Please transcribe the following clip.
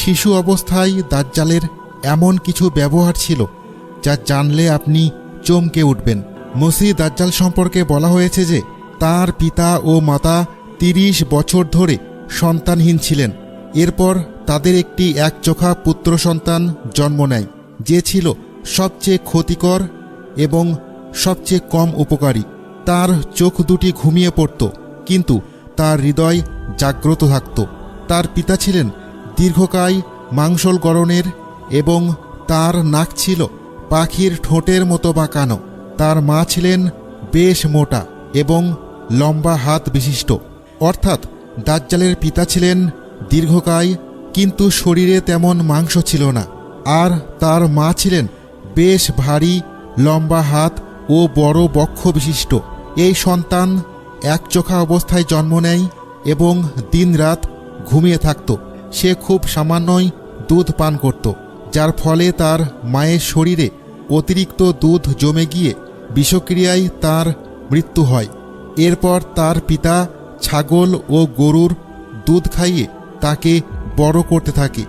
শিশু অবস্থায় দাজ্জালের এমন কিছু ব্যবহার ছিল যা জানলে আপনি চমকে উঠবেন। মসিহ দাজ্জাল সম্পর্কে বলা হয়েছে যে তার পিতা ও মাতা ৩০ বছর ধরে সন্তানহীন ছিলেন। এরপর তাদের একটি একচোখা পুত্র সন্তান জন্ম নেয়, যে ছিল সবচেয়ে ক্ষতিকর এবং সবচেয়ে কম উপকারী। তার চোখ দুটি ঘুমিয়ে পড়ত, কিন্তু তার হৃদয় জাগ্রত থাকত। তার পিতা ছিলেন দীর্ঘকায় মাংসল গড়নের এবং তার নাক ছিল পাখির ঠোঁটের মতো বাঁকানো। তার মা ছিলেন বেশ মোটা এবং লম্বা হাত বিশিষ্ট। অর্থাৎ দাজ্জালের পিতা ছিলেন দীর্ঘকায়, কিন্তু শরীরে তেমন মাংস ছিল না। আর তার মা ছিলেন বেশ ভারী, লম্বা হাত ও বড় বক্ষ বিশিষ্ট। এই সন্তান একচোখা অবস্থায় জন্ম নেয় এবং দিনরাত ঘুমিয়ে থাকত। সে খুব সামান্যই দুধ পান করত, যার ফলে তার মায়ের শরীরে অতিরিক্ত দুধ জমে গিয়ে বিষক্রিয়ায় তার মৃত্যু হয়। এরপর তার পিতা ছাগল ও গরুর দুধ খাইয়ে তাকে বড় করতে থাকে।